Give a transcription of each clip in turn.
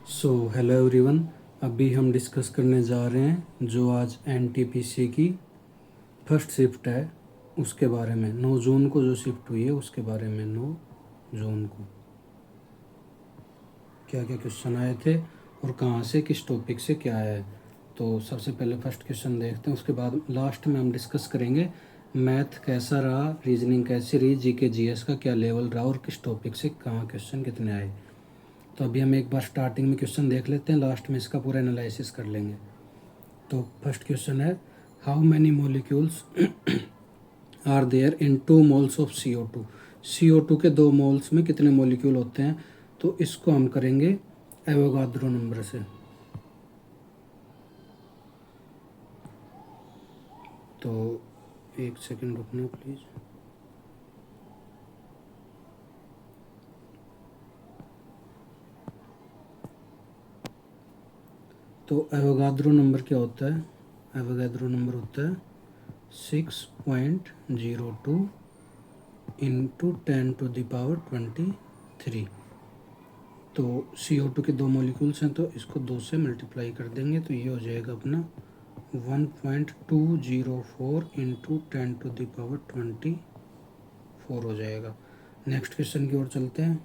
Hello everyone. अभी हम discuss करने जा रहे हैं जो आज एनटीपीसी की फर्स्ट शिफ्ट है उसके बारे में। 9 जून को जो शिफ्ट हुई है उसके बारे में। 9 जून को क्या क्या क्वेश्चन आए थे और कहाँ से किस टॉपिक से क्या आया है। तो सबसे पहले फर्स्ट क्वेश्चन देखते हैं, उसके बाद लास्ट में हम डिस्कस करेंगे मैथ कैसा रहा, रीजनिंग कैसी रही, जीके जीएस का क्या लेवल रहा और किस टॉपिक से कहाँ क्वेश्चन कितने आए। तो अभी हम एक बार स्टार्टिंग में क्वेश्चन देख लेते हैं, लास्ट में इसका पूरा एनालिसिस कर लेंगे। तो फर्स्ट क्वेश्चन है, how many molecules are there in 2 moles of CO2। CO2 के 2 मोल्स में कितने मोलिक्यूल होते हैं। तो इसको हम करेंगे एवोगाद्रो नंबर से। तो एक सेकंड रुकना प्लीज़। तो एवोगाद्रो नंबर क्या होता है? एवोगाद्रो नंबर होता है 6.02 इंटू 10⁻23। तो CO2 के 2 मॉलिक्यूल्स हैं तो इसको 2 से मल्टीप्लाई कर देंगे तो ये हो जाएगा अपना 1.204 इंटू 10⁻24 हो जाएगा। नेक्स्ट क्वेश्चन की ओर चलते हैं।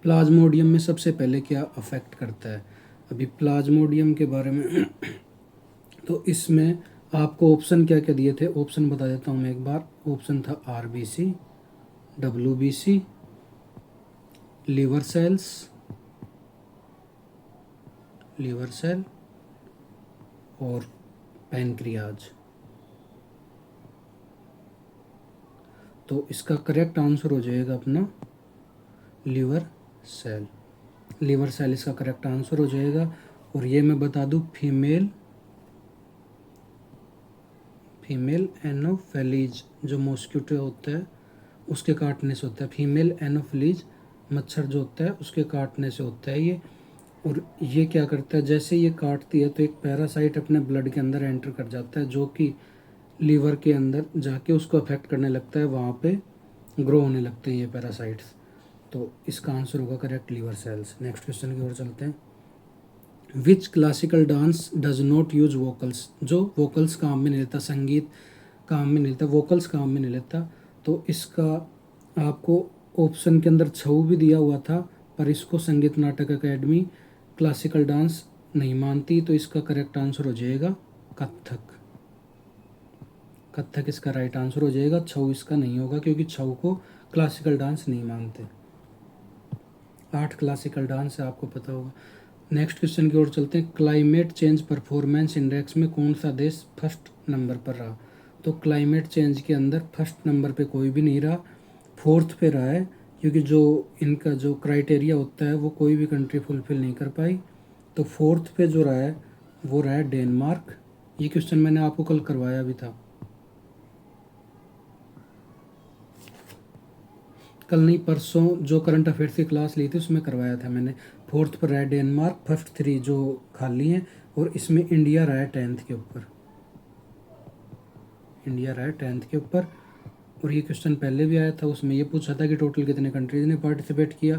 प्लाज्मोडियम में सबसे पहले क्या अफेक्ट करता है? अभी प्लाज्मोडियम के बारे में तो इसमें आपको ऑप्शन क्या क्या दिए थे, ऑप्शन बता देता हूँ मैं एक बार। ऑप्शन था RBC, WBC, लीवर सेल और पैनक्रियाज। तो इसका करेक्ट आंसर हो जाएगा अपना लीवर सेल। लीवर सेल इसका करेक्ट आंसर हो जाएगा। और ये मैं बता दूं, फीमेल एनोफेलीज जो मॉस्किटो होता है उसके काटने से होता है। फीमेल एनोफिलीज मच्छर जो होता है उसके काटने से होता है ये। और ये क्या करता है, जैसे ये काटती है तो एक पैरासाइट अपने ब्लड के अंदर एंटर कर जाता है जो कि लीवर के अंदर जाके उसको अफेक्ट करने लगता है, वहाँ पे ग्रो होने लगते हैं ये पैरासाइट्स। तो इसका आंसर होगा correct liver cells. Next question की ओर चलते हैं। Which classical dance does not use vocals. जो वोकल्स काम में नहीं लेता, संगीत काम में नहीं लेता, वोकल्स काम में नहीं लेता। तो इसका आपको ऑप्शन के अंदर छऊ भी दिया हुआ था, पर इसको संगीत नाटक अकेडमी क्लासिकल डांस नहीं मानती। तो इसका करेक्ट आंसर हो जाएगा कथक। कथक इसका राइट आंसर हो जाएगा, छऊ इसका नहीं होगा क्योंकि छऊ को क्लासिकल डांस नहीं मानते। 8 क्लासिकल डांस है, आपको पता होगा। नेक्स्ट क्वेश्चन की ओर चलते हैं। क्लाइमेट चेंज परफॉर्मेंस इंडेक्स में कौन सा देश फर्स्ट नंबर पर रहा? तो क्लाइमेट चेंज के अंदर फर्स्ट नंबर पे कोई भी नहीं रहा, फोर्थ पे रहा है, क्योंकि जो इनका जो क्राइटेरिया होता है वो कोई भी कंट्री फुलफिल नहीं कर पाई। तो फोर्थ पे जो रहा है वो रहा है डेनमार्क। ये क्वेश्चन मैंने आपको कल करवाया भी था, कल नहीं परसों, जो करंट अफेयर्स की क्लास ली थी उसमें करवाया था मैंने। फोर्थ पर रहा है डेनमार्क, फर्स्ट 3 जो खाली हैं, और इसमें इंडिया रहा है 10th के ऊपर। इंडिया रहा है 10th के ऊपर। और ये क्वेश्चन पहले भी आया था, उसमें ये पूछा था कि टोटल कितने कंट्रीज़ ने पार्टिसिपेट किया।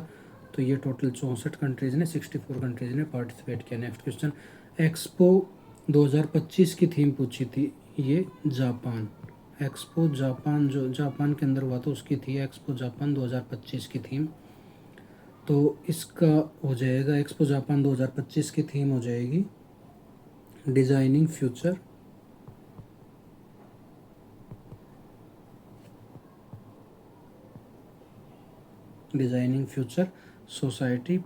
तो ये टोटल 64 कंट्रीज़ ने, 64 कंट्रीज़ ने पार्टिसिपेट किया। नेक्स्ट क्वेश्चन, एक्सपो 2025 की थीम पूछी थी, ये जापान। एक्सपो जापान जो जापान के अंदर हुआ था उसकी थी एक्सपो जापान 2025 की थीम। तो इसका हो जाएगा, एक्सपो जापान 2025 की थीम हो जाएगी designing future, designing future society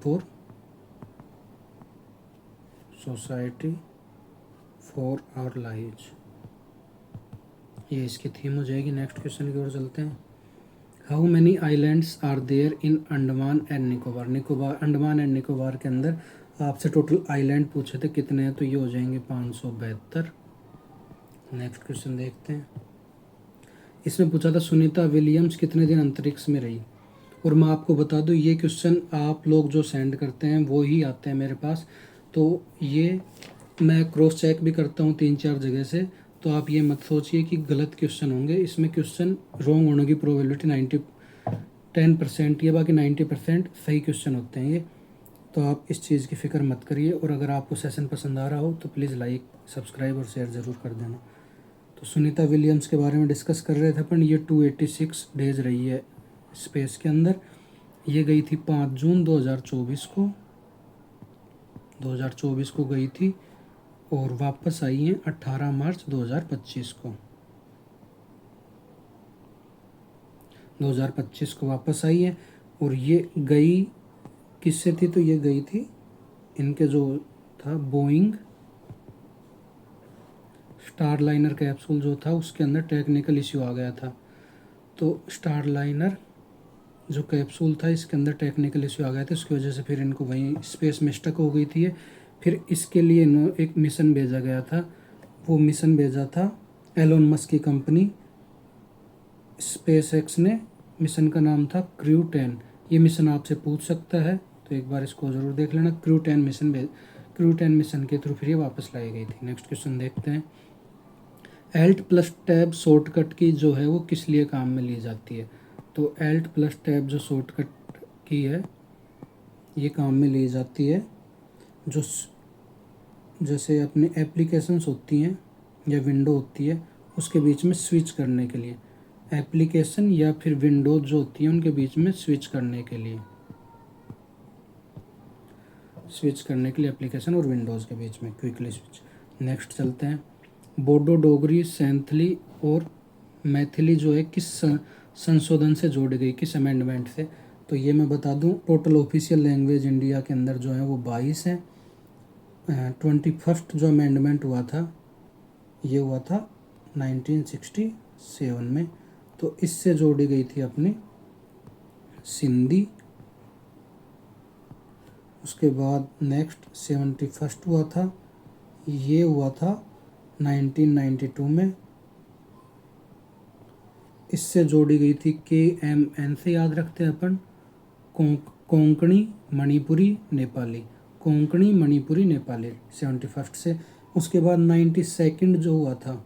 for our lives, ये इसकी थीम हो जाएगी। नेक्स्ट क्वेश्चन की ओर चलते हैं। How many islands are there in Andaman and Nicobar. Andaman and Nicobar के अंदर आपसे टोटल आइलैंड पूछे थे कितने हैं, तो ये हो जाएंगे 572। नेक्स्ट क्वेश्चन देखते हैं। इसमें पूछा था सुनीता विलियम्स कितने दिन अंतरिक्ष में रही। और मैं आपको बता दूं ये क्वेश्चन आप लोग जो सेंड करते हैं वो ही आते हैं मेरे पास। तो ये मैं क्रॉस चेक भी करता हूँ 3-4 जगह से। तो आप ये मत सोचिए कि गलत क्वेश्चन होंगे, इसमें क्वेश्चन रॉन्ग होने की प्रोबेबिलिटी 10% या बाकी 90% सही क्वेश्चन होते हैं ये। तो आप इस चीज़ की फ़िक्र मत करिए। और अगर आपको सेशन पसंद आ रहा हो तो प्लीज़ लाइक, सब्सक्राइब और शेयर ज़रूर कर देना। तो सुनीता विलियम्स के बारे में डिस्कस कर रहे थे अपन। ये 286 डेज रही है स्पेस के अंदर। ये गई थी 5 जून 2024 को, 2024 को गई थी, और वापस आई हैं 18 मार्च 2025 को। 2025 को वापस आई है। और ये गई किससे थी? तो ये गई थी इनके जो था बोइंग स्टार लाइनर कैप्सूल जो था उसके अंदर टेक्निकल इश्यू आ गया था। तो स्टार लाइनर जो कैप्सूल था इसके अंदर टेक्निकल इश्यू आ गया था, इसकी वजह से फिर इनको वहीं स्पेस में स्टक हो गई थी ये। फिर इसके लिए एक मिशन भेजा गया था। वो मिशन भेजा था एलोन मस्क की कंपनी स्पेस एक्स ने। मिशन का नाम था क्रू 10। ये मिशन आपसे पूछ सकता है, तो एक बार इसको ज़रूर देख लेना। क्रू 10 मिशन के थ्रू फिर ये वापस लाई गई थी। नेक्स्ट क्वेश्चन देखते हैं। एल्ट प्लस टैब शॉर्टकट की जो है वो किस लिए काम में ली जाती है? तो एल्ट प्लस टैब जो शॉर्टकट की है ये काम में ली जाती है जो जैसे अपनी एप्लीकेशंस होती हैं या विंडो होती है उसके बीच में स्विच करने के लिए। एप्लीकेशन या फिर विंडोज जो होती है उनके बीच में स्विच करने के लिए, एप्लीकेशन और विंडोज़ के बीच में क्विकली स्विच। नेक्स्ट चलते हैं। बोडो डोगरी सैंथली और मैथिली जो है किस संशोधन से जोड़ी गई, किस अमेंडमेंट से? तो ये मैं बता दूं, टोटल ऑफिशियल लैंग्वेज इंडिया के अंदर जो है वो 22 हैं। 21st जो अमेंडमेंट हुआ था ये हुआ था 1967 में। तो इससे जोड़ी गई थी अपनी सिंधी। उसके बाद नेक्स्ट 71st हुआ था, ये हुआ था 1992 में। इससे जोड़ी गई थी KMN से, याद रखते हैं अपन, कोंकणी मणिपुरी नेपाली, कोंकणी मणिपुरी नेपाली 71st से। उसके बाद 92nd जो हुआ था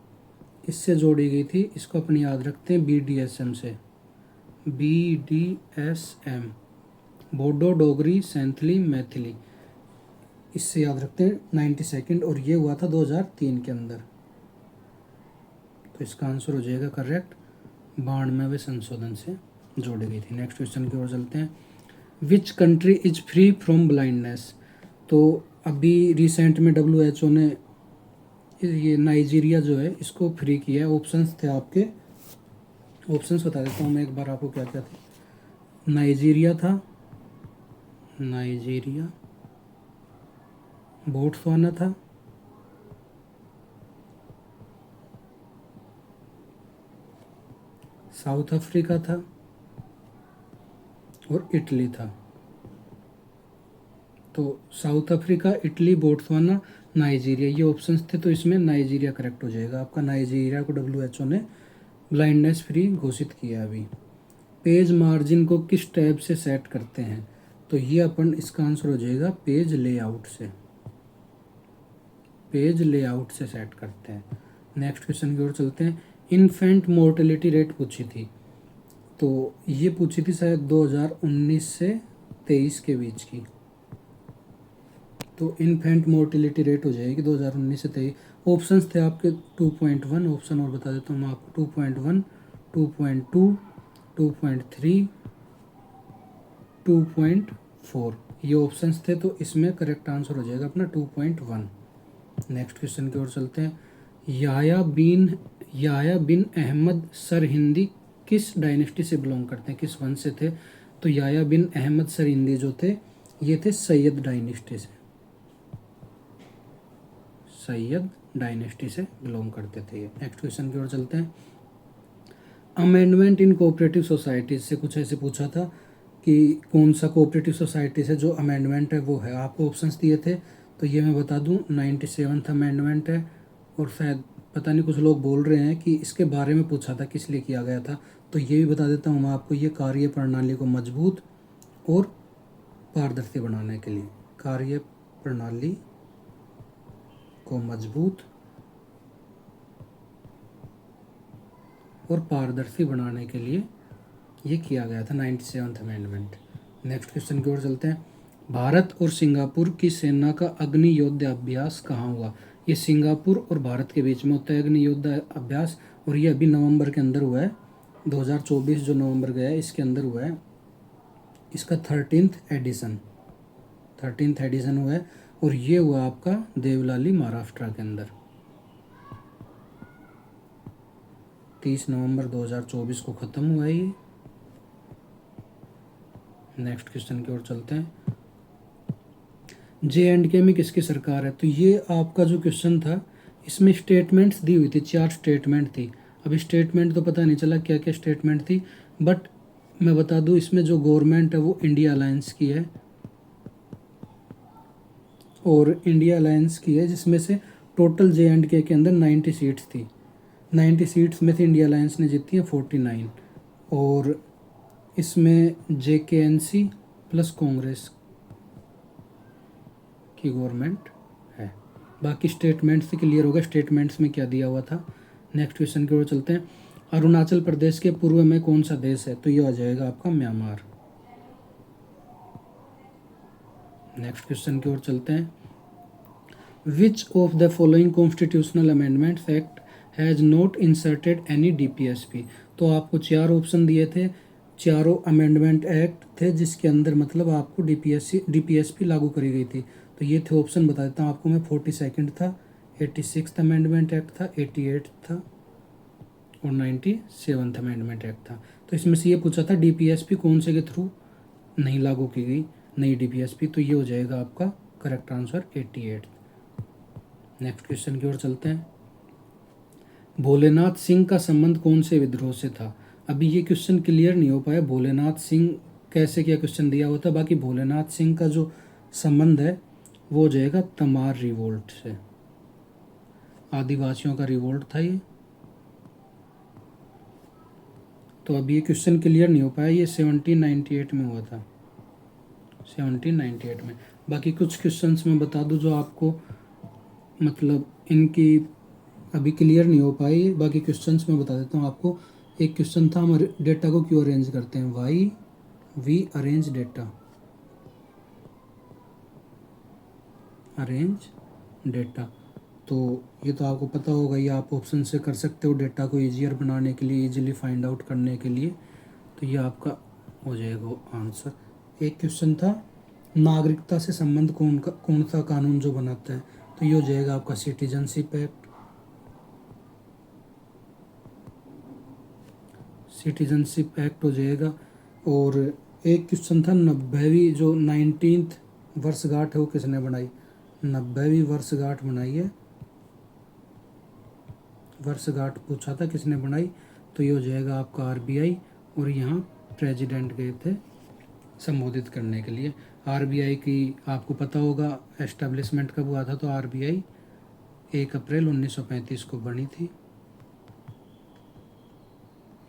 इससे जोड़ी गई थी, इसको अपन याद रखते हैं BDSM से, BDSM बोडो डोगरी सैंथली मैथिली, इससे याद रखते हैं 92nd। और ये हुआ था 2003 के अंदर। तो इसका आंसर हो जाएगा करेक्ट, 92वें संशोधन से जोड़ी गई थी। नेक्स्ट क्वेश्चन की ओर चलते हैं। Which country is free from blindness? तो अभी रिसेंट में WHO ने ये नाइजीरिया जो है इसको फ्री किया है। ऑप्शंस थे आपके, ऑप्शंस बता देता हूँ मैं एक बार आपको क्या क्या थे। नाइजीरिया था, बोट्सवाना था, साउथ अफ्रीका था और इटली था। तो south Africa, Italy, Botswana, Nigeria ये ऑप्शंस थे। तो इसमें नाइजीरिया करेक्ट हो जाएगा आपका। नाइजीरिया को WHO ने ब्लाइंडनेस फ्री घोषित किया अभी। पेज मार्जिन को किस टैब से सेट करते हैं? तो ये अपन, इसका आंसर हो जाएगा पेज लेआउट से, सेट करते हैं। नेक्स्ट क्वेश्चन की ओर चलते हैं। इन्फेंट मोर्टेलिटी रेट पूछी थी, तो ये पूछी थी शायद 2019 से 23 के बीच की। तो इन्फेंट मोर्टेलिटी रेट हो जाएगी 2019 से 23। ऑप्शंस थे आपके 2.1, ऑप्शन और बता देता हूँ मैं आपको, 2.1, 2.2, 2.3, 2.4 ये ऑप्शंस थे। तो इसमें करेक्ट आंसर हो जाएगा अपना 2.1। नेक्स्ट क्वेश्चन की ओर चलते हैं। याया बिन अहमद सरहिंदी किस डायनेस्टी से बिलोंग करते हैं, किस वंश से थे? तो याया बिन अहमद सरहिंदी जो थे ये थे सैयद डायनेस्टी से, बिलोंग करते थे ये। नेक्स्ट क्वेश्चन की ओर चलते हैं। अमेंडमेंट इन कोऑपरेटिव सोसाइटीज से कुछ ऐसे पूछा था कि कौन सा कोऑपरेटिव सोसाइटी से जो अमेंडमेंट है वो है। आपको ऑप्शंस दिए थे, तो ये मैं बता दूं 97th अमेंडमेंट है। और शायद पता नहीं कुछ लोग बोल रहे हैं कि इसके बारे में पूछा था, किस लिए किया गया था। तो ये भी बता देता हूँ मैं आपको, ये कार्य प्रणाली को मजबूत और पारदर्शी बनाने के लिए, कार्य प्रणाली को मजबूत और पारदर्शी बनाने के लिए ये किया गया था 97th अमेंडमेंट। नेक्स्ट क्वेश्चन की ओर चलते हैं। भारत और सिंगापुर की सेना का अग्नि योद्धा अभ्यास कहाँ हुआ? ये सिंगापुर और भारत के बीच में होता है अग्नि योद्धा अभ्यास, और ये अभी नवंबर के अंदर हुआ है, 2024 जो नवंबर गया है इसके अंदर हुआ है। इसका 13th एडिशन हुआ है, और ये हुआ आपका देवलाली महाराष्ट्र के अंदर 30 नवंबर 2024 को ख़त्म हुआ है ये। नेक्स्ट क्वेश्चन की ओर चलते हैं। J&K में किसकी सरकार है? तो ये आपका जो क्वेश्चन था इसमें स्टेटमेंट्स दी हुई थी, 4 स्टेटमेंट थी। अभी स्टेटमेंट तो पता नहीं चला क्या क्या स्टेटमेंट थी, बट मैं बता दूं इसमें जो गवर्नमेंट है वो इंडिया अलायंस की है, और इंडिया अलायंस की है, जिसमें से टोटल J&K के अंदर 90 सीट्स थी। 90 सीट्स में से इंडिया अलायंस ने जीती है 49, और इसमें JKNC प्लस कांग्रेस की गवर्नमेंट है। बाकी स्टेटमेंट्स से क्लियर होगा स्टेटमेंट्स में क्या दिया हुआ था। नेक्स्ट क्वेश्चन की ओर चलते हैं। अरुणाचल प्रदेश के पूर्व में कौन सा देश है? तो ये आ जाएगा आपका म्यांमार। नेक्स्ट क्वेश्चन की ओर चलते हैं। Which of the following constitutional amendments act has not inserted any DPSP? तो आपको 4 ऑप्शन दिए थे, चारों अमेंडमेंट एक्ट थे जिसके अंदर मतलब आपको DPSP लागू करी गई थी। तो ये थे ऑप्शन, बता देता हूँ आपको मैं। 42nd था, 86th अमेंडमेंट एक्ट था, 88 था, और 97th अमेंडमेंट एक्ट था। तो इसमें से ये पूछा था DPSP कौन से के थ्रू नहीं लागू की गई नई DPSP, तो ये हो जाएगा आपका करेक्ट आंसर 88। नेक्स्ट क्वेश्चन की ओर चलते हैं। भोलेनाथ सिंह का संबंध कौन से विद्रोह से था? अभी ये क्वेश्चन क्लियर नहीं हो पाया भोलेनाथ सिंह कैसे, क्या क्वेश्चन दिया हुआ था। बाकी भोलेनाथ सिंह का जो संबंध है वो हो जाएगा तमार रिवोल्ट से, आदिवासियों का रिवोल्ट था ये। तो अभी ये क्वेश्चन क्लियर नहीं हो पाया, ये 1798 में हुआ था, 1798 में। बाकी कुछ क्वेश्चंस मैं बता दूं जो आपको मतलब इनकी अभी क्लियर नहीं हो पाई। बाकी क्वेश्चंस मैं बता देता हूँ आपको। एक क्वेश्चन था, हम डेटा को क्यों अरेंज करते हैं? Why we arrange data, arrange data. तो ये तो आपको पता होगा, ये आप ऑप्शन से कर सकते हो डेटा को ईजियर बनाने के लिए, इजीली फाइंड आउट करने के लिए। तो ये आपका हो जाएगा आंसर। एक क्वेश्चन था, नागरिकता से संबंध कौन सा कानून जो बनाता है? तो ये हो जाएगा आपका सिटीजनशिप एक्ट, सिटीजनशिप एक्ट हो जाएगा। और एक क्वेश्चन था 90वीं जो 19th वर्षगांठ है वो किसने बनाई? 90वीं वर्षगांठ बनाई है, वर्षगांठ पूछा था किसने बनाई? तो ये हो जाएगा आपका RBI, और यहाँ प्रेसिडेंट गए थे संबोधित करने के लिए। RBI की आपको पता होगा एस्टेब्लिशमेंट कब हुआ था? तो RBI 1 अप्रैल 1935 को बनी थी,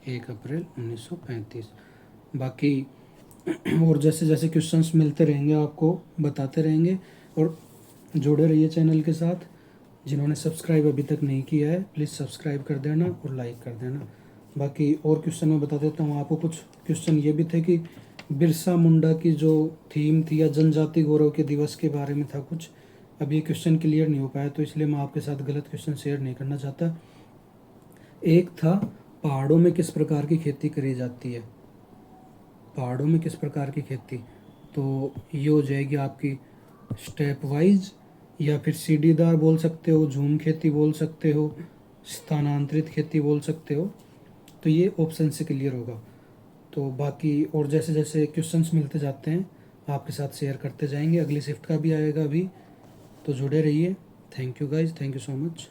1 अप्रैल 1935। बाकी और जैसे जैसे क्वेश्चंस मिलते रहेंगे आपको बताते रहेंगे, और जुड़े रहिए चैनल के साथ। जिन्होंने सब्सक्राइब अभी तक नहीं किया है प्लीज़ सब्सक्राइब कर देना और लाइक कर देना। बाकी और क्वेश्चन मैं बता देता हूँ आपको। कुछ क्वेश्चन ये भी थे कि बिरसा मुंडा की जो थीम थी या जनजाति गौरव के दिवस के बारे में था कुछ। अभी ये क्वेश्चन क्लियर नहीं हो पाया, तो इसलिए मैं आपके साथ गलत क्वेश्चन शेयर नहीं करना चाहता। एक था, पहाड़ों में किस प्रकार की खेती करी जाती है? पहाड़ों में किस प्रकार की खेती? तो ये हो जाएगी आपकी स्टेप वाइज, या फिर सीढ़ीदार बोल सकते हो, झूम खेती बोल सकते हो, स्थानांतरित खेती बोल सकते हो। तो ये ऑप्शन से क्लियर होगा। तो बाकी और जैसे जैसे क्वेश्चंस मिलते जाते हैं आपके साथ शेयर करते जाएंगे। अगली शिफ्ट का भी आएगा अभी, तो जुड़े रहिए। Thank you guys, thank you so much.